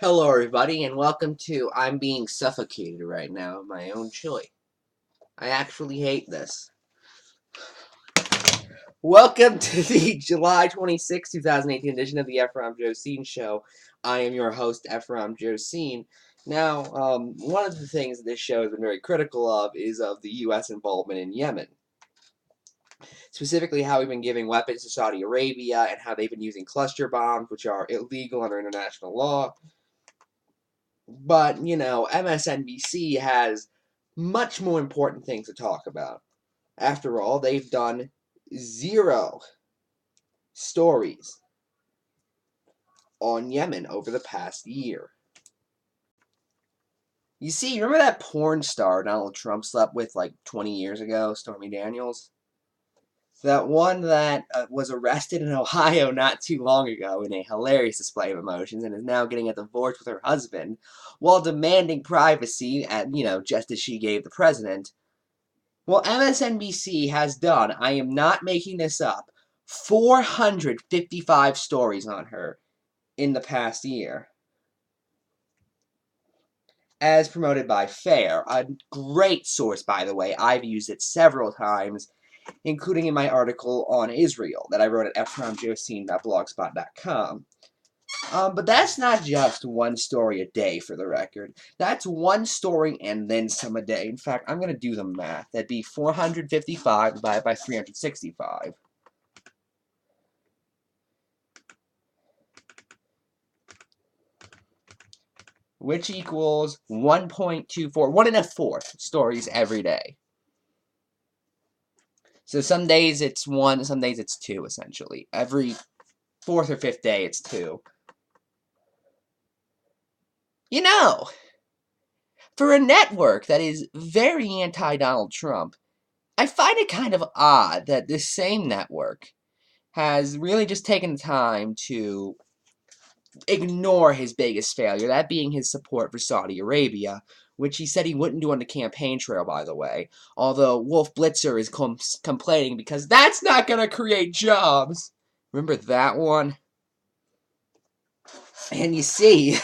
Hello, everybody, and welcome to I'm being suffocated right now of my own chili. I actually hate this. Welcome to the July 26, 2018 edition of the Ephrom Josine Show. I am your host, Ephrom Josine. Now, one of the things that this show has been very critical of is of the U.S. involvement in Yemen. Specifically, how we've been giving weapons to Saudi Arabia and how they've been using cluster bombs, which are illegal under international law. But, MSNBC has much more important things to talk about. After all, they've done zero stories on Yemen over the past year. You see, remember that porn star Donald Trump slept with like 20 years ago, Stormy Daniels? That one that was arrested in Ohio not too long ago in a hilarious display of emotions and is now getting a divorce with her husband while demanding privacy, just as she gave the president. Well, MSNBC has done, I am not making this up, 455 stories on her in the past year. As promoted by FAIR, a great source, by the way. I've used it several times, including in my article on Israel that I wrote at ephraimjosine.blogspot.com. But that's not just one story a day, for the record. That's one story and then some a day. In fact, I'm going to do the math. That'd be 455 divided by 365. Which equals 1.24, 1 1/4 stories every day. So some days it's one, some days it's two, essentially. Every fourth or fifth day it's two. You know, for a network that is very anti-Donald Trump, I find it kind of odd that this same network has really just taken the time to ignore his biggest failure, that being his support for Saudi Arabia, which he said he wouldn't do on the campaign trail, by the way. Although Wolf Blitzer is complaining because that's not going to create jobs. Remember that one? And you see,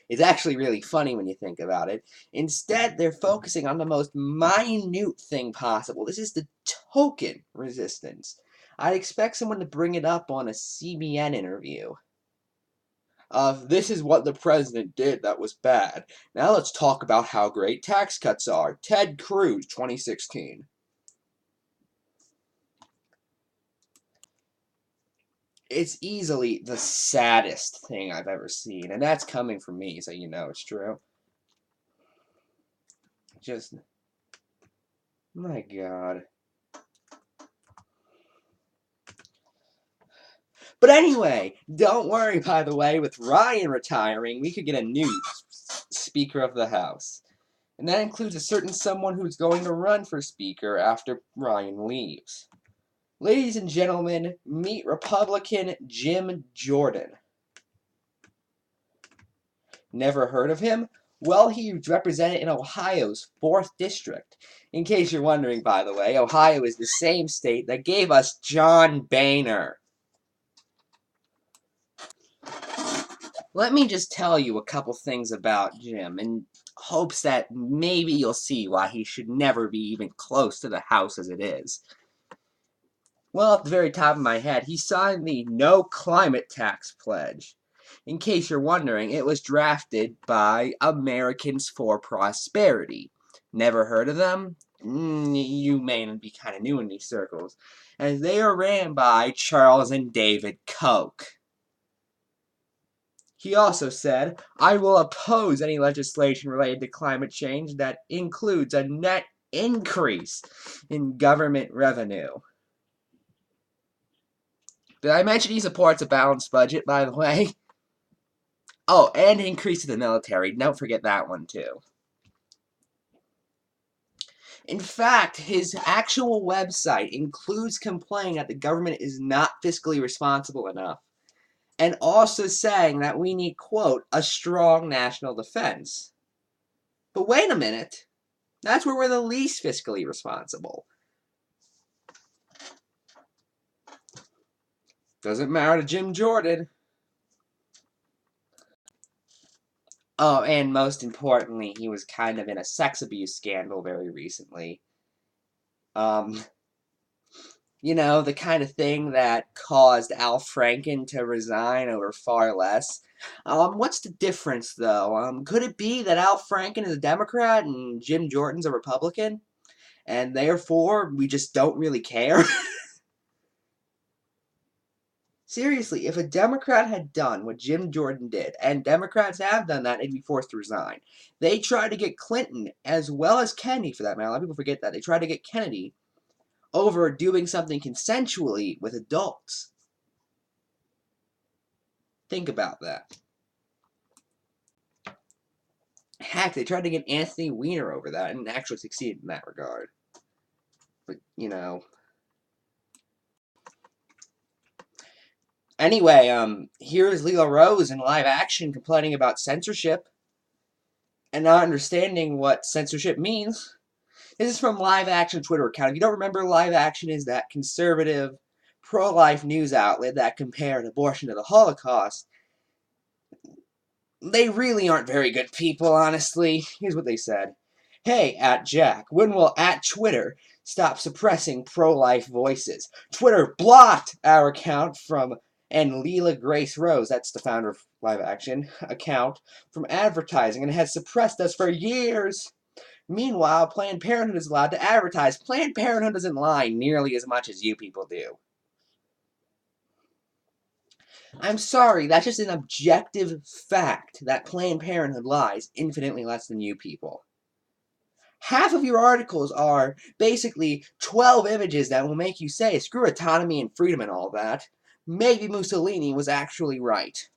it's actually really funny when you think about it. Instead, they're focusing on the most minute thing possible. This is the token resistance. I'd expect someone to bring it up on a CBN interview. This is what the president did that was bad. Now let's talk about how great tax cuts are. Ted Cruz, 2016. It's easily the saddest thing I've ever seen, and that's coming from me, so you know it's true. Just, my God. But anyway, don't worry, by the way, with Ryan retiring, we could get a new Speaker of the House. And that includes a certain someone who's going to run for Speaker after Ryan leaves. Ladies and gentlemen, meet Republican Jim Jordan. Never heard of him? Well, he's represented in Ohio's 4th District. In case you're wondering, by the way, Ohio is the same state that gave us John Boehner. Let me just tell you a couple things about Jim in hopes that maybe you'll see why he should never be even close to the House as it is. Well, at the very top of my head, he signed the No Climate Tax Pledge. In case you're wondering, it was drafted by Americans for Prosperity. Never heard of them? You may be kind of new in these circles, as they are ran by Charles and David Koch. He also said, I will oppose any legislation related to climate change that includes a net increase in government revenue. Did I mention he supports a balanced budget, by the way? Oh, and increase to the military. Don't forget that one, too. In fact, his actual website includes complaining that the government is not fiscally responsible enough, and also saying that we need, quote, a strong national defense. But wait a minute. That's where we're the least fiscally responsible. Doesn't matter to Jim Jordan. Oh, and most importantly, he was kind of in a sex abuse scandal very recently. Um, the kind of thing that caused Al Franken to resign over far less. What's the difference, though? Could it be that Al Franken is a Democrat and Jim Jordan's a Republican? And therefore, we just don't really care? Seriously, if a Democrat had done what Jim Jordan did, and Democrats have done that, they'd be forced to resign. They tried to get Clinton, as well as Kennedy for that matter. A lot of people forget that. They tried to get Kennedy over doing something consensually with adults. Think about that. Heck, they tried to get Anthony Weiner over that and actually succeeded in that regard. But, Anyway, here's Leela Rose in live action complaining about censorship and not understanding what censorship means. This is from Live Action Twitter account. If you don't remember, Live Action is that conservative, pro-life news outlet that compared abortion to the Holocaust. They really aren't very good people, honestly. Here's what they said. Hey, @Jack, when will @Twitter stop suppressing pro-life voices? Twitter blocked our account from, and Leela Grace Rose, that's the founder of Live Action, account, from advertising and has suppressed us for years. Meanwhile, Planned Parenthood is allowed to advertise. Planned Parenthood doesn't lie nearly as much as you people do. I'm sorry, that's just an objective fact that Planned Parenthood lies infinitely less than you people. Half of your articles are basically 12 images that will make you say, screw autonomy and freedom and all that. Maybe Mussolini was actually right.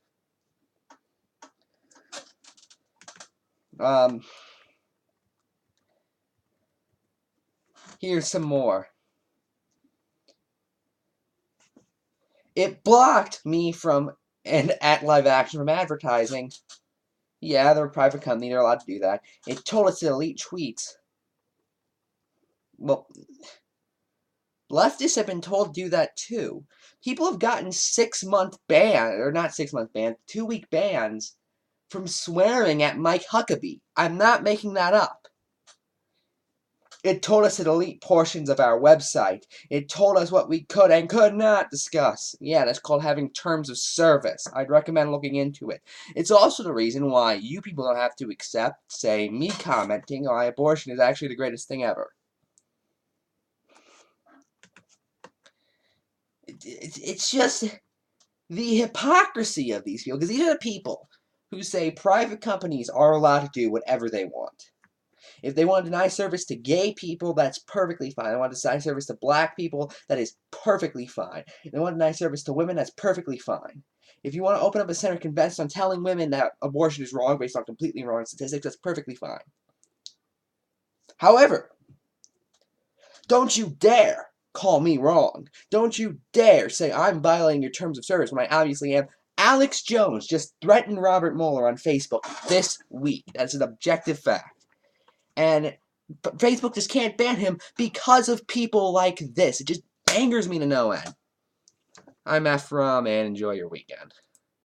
Here's some more. It blocked me from, and @Live Action from advertising. Yeah, they're a private company, they're allowed to do that. It told us to delete tweets. Well, leftists have been told to do that too. People have gotten 6-month ban, or not 6-month ban, 2-week bans from swearing at Mike Huckabee. I'm not making that up. It told us to delete portions of our website. It told us what we could and could not discuss. Yeah, that's called having terms of service. I'd recommend looking into it. It's also the reason why you people don't have to accept, say, me commenting why abortion is actually the greatest thing ever. It's just the hypocrisy of these people, because these are the people who say private companies are allowed to do whatever they want. If they want to deny service to gay people, that's perfectly fine. If they want to deny service to black people, that is perfectly fine. If they want to deny service to women, that's perfectly fine. If you want to open up a center convention on telling women that abortion is wrong based on completely wrong statistics, that's perfectly fine. However, don't you dare call me wrong. Don't you dare say I'm violating your terms of service when I obviously am. Alex Jones just threatened Robert Mueller on Facebook this week. That's an objective fact. And Facebook just can't ban him because of people like this. It just angers me to no end. I'm Ephrom, and enjoy your weekend.